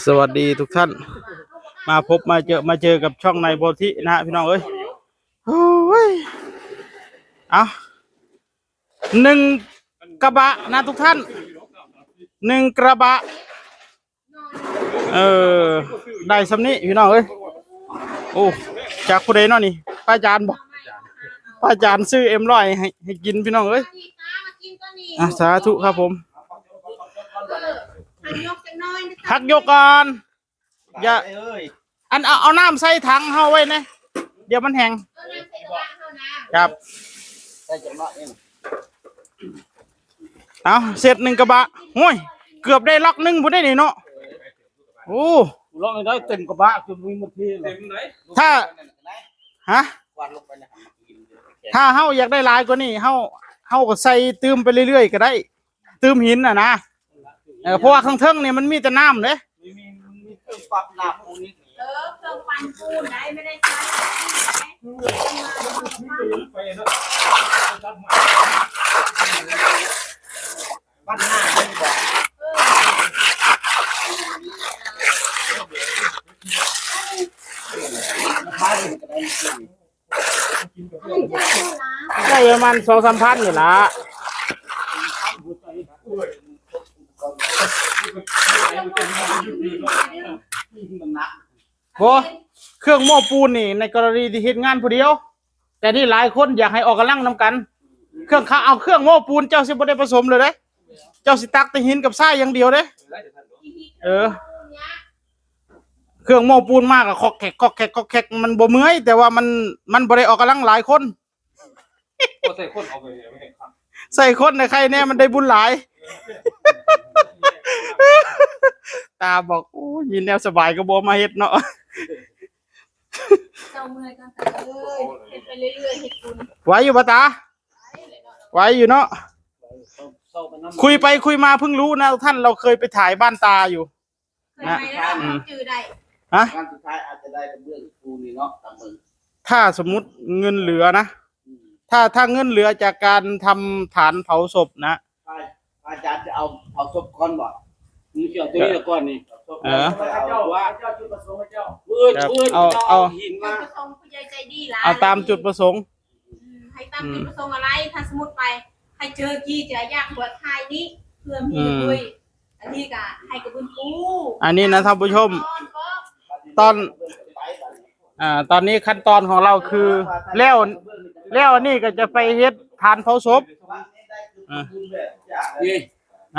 สวัสดีทุกท่านมาพบมาเจอกับช่องในโบธินะพี่น้องเอ้ยโอ้ยเอาหนึ่งกระบะนะทุกท่านหนึ่งกระบะได้สำนี้พี่น้องเอ้ยโอ้จากผู้ใดเนาะนี่ป้าจานบอกป้าจานซื้อM100ให้กินพี่น้องเอ้ยสาธุครับผมพักยกก่อนอย่าเอาน้ำใส่ถังเฮาไว้นะเดี๋ยวมันแห้งครับเอาเสร็จหนึ่งกระบะโอ้ยเกือบได้ล็อกหนึ่งพุ่นได้นี่เนาะโอ้ล็อกได้เต็มกระบะจนมีหมดที่ถ้าฮะถ้าเฮาอยากได้หลายกว่านี้เฮาก็ใส่เติมไปเรื่อยๆก็ได้เติมหินนะเพราะว่าข้างเทิงเนี่ยมันมีแต่น้ำเลยมีเครื่องปรับน้ำพวกนี้เครื่องปั่นปูนไหนไม่ได้ใช้บ้านหน้าไม่บอกได้ประมาณ2-3 พันอยู่ละโอ้เครื่องหม้อปูนนี่ในกรณีที่เฮ็ดงานผู้เดียวแต่นี่หลายคนอยากให้ออกกำลังนำกันเครื่องหม้อปูนเจ้าสิบ่ได้ผสมเลยเด้เจ้าสิตักแต่หินกับทรายอย่างเดียวเด้เครื่องหม้อปูนมากอะคอกแขกมันบ่เมื่อยแต่ว่ามันบ่ได้ออกกำลังหลายคนใส่คนใครแน่มันได้บุญหลายตาบอกโอ้ยินแนวสบายก็บ่มาเฮ็ดเนาะเจ้าเมื่อยกันเลยเฮ็ดไปเรื่อยๆเฮ็ดบุญไหวอยู่ป่ะตาไหวอยู่เนาะคุยไปคุยมาเพิ่งรู้นะท่านเราเคยไปถ่ายบ้านตาอยู่นะจื่อได้ฮะสุดท้ายอาจจะได้เป็นเรื่องปูนี่เนาะตามมือถ้าสมมุติเงินเหลือนะถ้าเงินเหลือจากการทำฐานเผาศพนะอาจารย์จะเอาเผาศพก่อนบ่นี่เกี่ยวตัวนี้ก่อนนี่เจ้าว่าเจ้าจุดประสงค์เจ้าเอาหินมาจุดประสงค์ผู้ใหญ่ใจดีล่ะเอาตามจุดประสงค์ให้ตามจุดประสงค์อะไรถ้าสมมุติไปให้เจอกี้จะยากกว่าทายนี้เพื่อมีด้วยอันนี้ก็ให้กับบุญกูอันนี้นะท่านผู้ชมตอนนี้ขั้นตอนของเราคือแล้วนี่ก็จะไปเฮ็ดฐานเผาศพ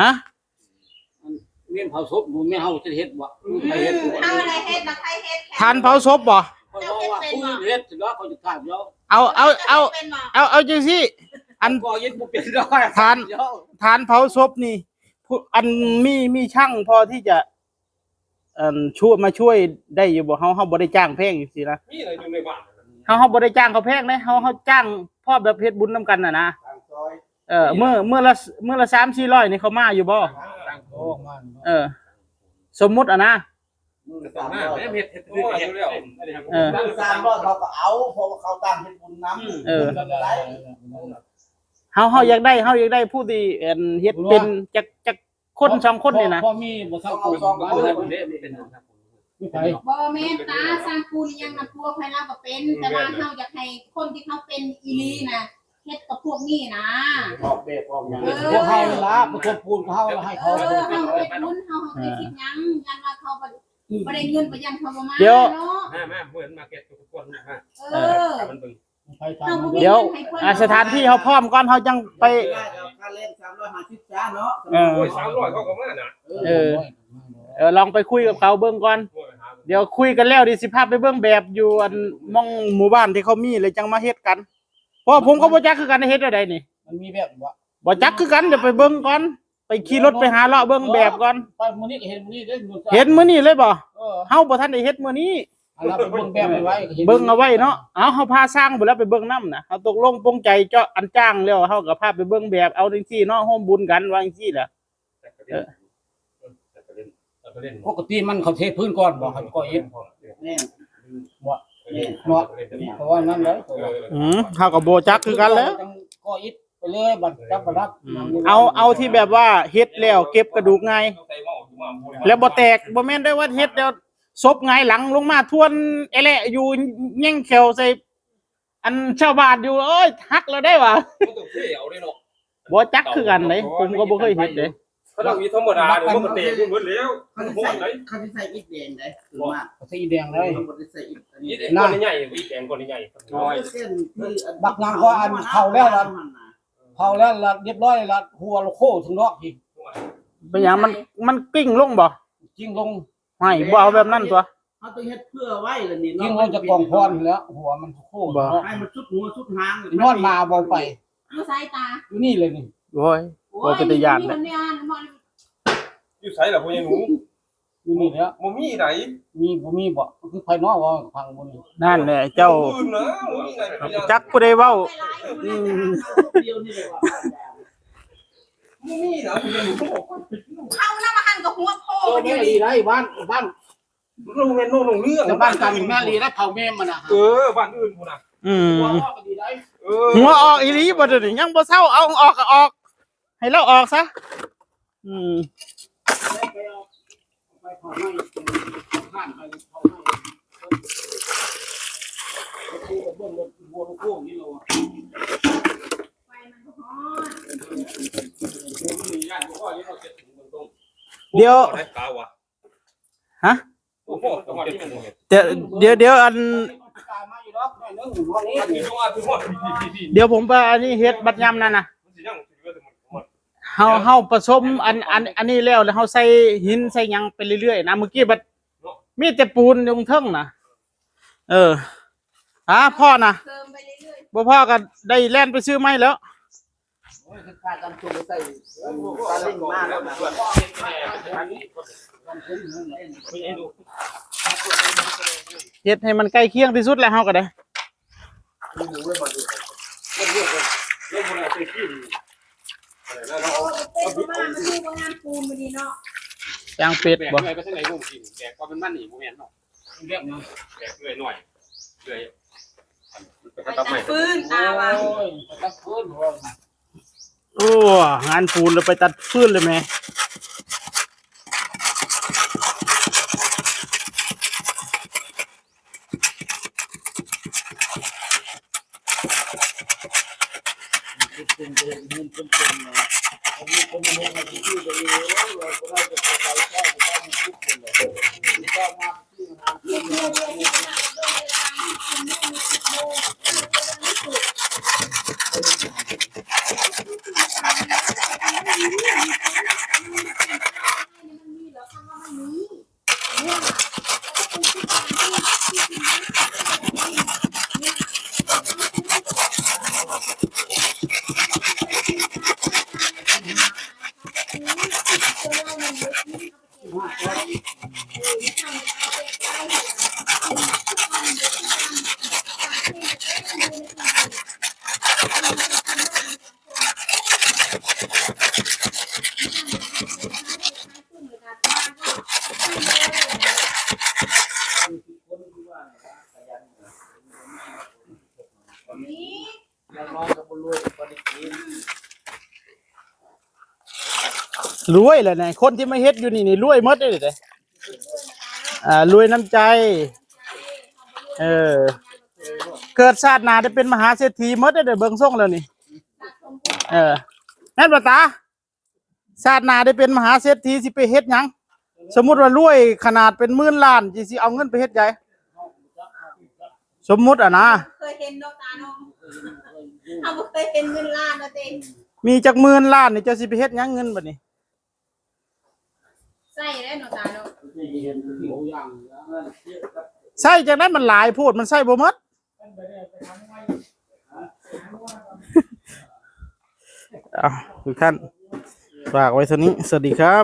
ฮะเมียนเผาศพมึงไม่เฮาจะเฮ็ดบ่ใครเฮ็ดเอาอะไรเฮ็ดใครเฮ็ดฐานเผาศพบ่เฮ็ดสิเนาะเขาจะถามแล้วเอาจังซี่อันก่อเฮ็ดบ่เป็นดอกฐานเผาศพนี่อันมีช่างพอที่จะช่วยได้อยู่บ่เฮาบ่ได้จ้างแพงจังซี่นะมีอะไรอยู่ในบ้านเฮาบ่ได้จ้างเขาแพงนะเฮาจ้างพ่อแบบเฮ็ดบุญนำกันน่ะนะเมื่อละ 3-400นี่เขามาอยู่บ่สมมุติอ่ะนะเขาก็เอาเพราะว่าเขาตั้งเฮ็ดบุญนำเฮาอยากได้ผู้ที่เฮ็ดเป็นจักคน2คนนี่นะพอมีบ่ซักปูนบ่แม่นตาสร้างปูนยังน่ะพวกให้เราก็เป็นแต่ว่าเฮาอยากให้คนที่เขาเป็นอีหลีน่ะเฮ็ดกับพวกนี้นะออกแบบออกอย่างพวกเฮาละพวกปูนเฮาให้เขาเฮ็ดบุญเฮาเคยคิดหยังยันว่าเขาบ่ได้เงินไปยันเขาบ่มาเดี๋ยวมาเหมือนมาเก็ตทุกคนมามันเบิ่งเดี๋ยวสถานที่เฮาพร้อมก่อนเฮาจังไปค่าเล่น350จ้าเนาะโอ้ย300เขาก็มาน่ะลองไปคุยกับเขาเบิ่งก่อนเดี๋ยวคุยกันแล้วดิสิพาไปเบิ่งแบบอยู่อันมองหมู่บ้านที่เขามีเลยจังมาเฮ็ดกันเพราะผมก็บ่จักคือกันเฮ็ดได้นี่มันมีแบบบ่จักคือกันเดี๋ยวไปเบิ่งก่อนไปขี่รถไปหาเลาะเบิ่งแบบก่อนไปมื้อนี้ก็เห็นมื้อนี้ได้เห็นมื้อนี้เลยบ่เฮาบ่ทันได้เฮ็ดมื้อนี้เราไปเบิ่งแบบไว้เบิ่งเอาไว้เนาะเอาเฮาพาสร้างบ่แล้วไปเบิ่งนำน่ะเฮาตกลงปรงใจเจาะอันจ้างแล้วเฮาก็พาไปเบิ่งแบบเอาจังซี่เนาะร่วมบุญกันว่าจังซี่แหละปกติมันเขาเทพื้นก่อนบ่เขาก่ออิฐแน่บ่เนาะเพราะว่านั่นเลยเฮาก็บ่จักคือกันแล้วก่ออิฐไปเลยบัดจับบัดรับเอาที่แบบว่าเฮ็ดแล้วเก็บกระดูกง่าย แล้วบ่แตกบ่แม่นได้ว่าเฮ็ดแล้วศพหงายหลังลงมาทวนแอะแหละอยู่แย่งแขวใส่อันชาวบ้านอยู่เอ้ยหักแล้วได้ว่ะ มันต้องเที่ยวได้เนาะ บ่จักคือกันเด้ผมก็บ่เคยเฮ็ดเด้ ถ้าเรามีธรรมดาเนี่ยมันก็เตะขึ้นหมดแล้ว เขา มัน จะ โห ใส่ ดเลย เขาจะใส่อิฐแดงได้หรือว่า สีแดงเลย เขาบ่ได้ใส่อิฐอัน นี่ นี้ เด็กคนใหญ่ๆพี่แกงคนใหญ่ๆน้อย เส้นที่ บักนางก็อันเข้าแล้วล่ะเผาแล้วละเรียบร้อยละหัวโลโคถึงนอกอีก เป็นหยังมันกิ้งลงบ่ จริงลง ไม่บ่เอาแบบนั้นตัว เขาต้องเฮ็ดเพื่อไว้ล่ะนี่ จริงลงจากกองพรแล้ว หัวมันโคตร ให้มันสุดหัวสุดหาง นอนมาบ่ไป อยู่สายตา อยู่นี่เลยนี่ โอ้ย บ่เป็นตาย้านเด้ อยู่ไสล่ะพ่อใหญ่หนู อยู่นี่แล้ว บ่มีไหน มีบ่มีบ่คือภายนอกว่าพังบ่นี่ นั่นแหละเจ้า อื่นนะบ่มีไหน จักผู้ใดเว้า เดียวนี่เลยว่า บ่มีนะพ่อใหญ่หนูบอกว่า เข้าน้ำมาหันกับหัวโพ โอ้แม่ลีได้บ้าน โรงเรียนโน่นเรื่อง แต่บ้านกันแม่ลีได้เผาแม่มันน่ะ บ้านอื่นพุ่นน่ะ อืม หัวออกก็ดีได้ หัวออกอีหลีบ่เดี๋ยวนี้ยังบ่เซาเอาออกก็ออก ให้เราออกซะอืม ไปเผาให้บ้านไปเผาให้คู่กับเบิ่งหัวโลโคนี่เรา ไฟมันก็ฮ้อน เดี๋ยว ได้กาวะ ฮะ โอ้โหจังหวัดที่มันบ่เห็น เดี๋ยวอัน ตามมาอยู่ดอกแม่นึงหัวนี้ อันนี้ต้องอาคือหมดพี่ เดี๋ยวผมไปอันนี้เฮ็ดบัดยำนั่นน่ะ มันสิยังสิเหลือแต่หมด เฮาผสมอันนี้แล้วเฮาใส่หินใส่หยังไปเรื่อยๆนะเมื่อกี้บัดมีแต่ปูนอยู่เทิงน่ะพ่อน่ะ เติมไปเรื่อย บ่พ่อก็ได้แล่นไปซื้อไม้แล้ว โอ้ยคือการทำตัวใส่ ตาเล่นมาแล้วนะอันนี้ ไม่ให้ดู เฮ็ดให้มันใกล้เคียงที่สุดแล้วเฮาก็ได้ เรื่องบ่ได้ไปกินแล้ว ๆ เนาะ โอ้เต้นมามันดูว่างานปูนมาดีเนาะ ยางเป็ด แบก บ่ เลยไปทางไหนบ่กินแบกก็เป็นมันนี่บ่แม่นเนาะแบกเลยหน่อยเลยไป ไป ตับใหม่ ฟื้นตาว่า โอ้ยตัดพื้นหัว โอ้งานปูนแล้วไปตัดฟืนเลยแม่รวยแหละเนี่ยคนที่มาเฮ็ดอยู่นี่รวยหมดเลยเด้รวยน้ำใจเกิดชาติหน้าได้เป็นมหาเศรษฐีหมดเด้อเบิ่งส่งแล้วนี่แม่นบ่ตาชาติหน้าได้เป็นมหาเศรษฐีสิไปเฮ็ดหยังสมมุติว่ารวยขนาดเป็นหมื่นล้านสิเอาเงินไปเฮ็ดใหญ่สมมุตินะ เคยเห็นดอกตาน้องเขาบ่เคยเห็นเงินล้านนะเต้ มีจักหมื่นล้านนี่เจ้าสิไปเฮ็ดหยังเงินบัดนี้ ใส่ได้ดอกตาน้อง ใช่จังนั้นมันหลายโพดมันใช่บ่หมดทุกท่านฝากไว้เท่านี้สวัสดีครับ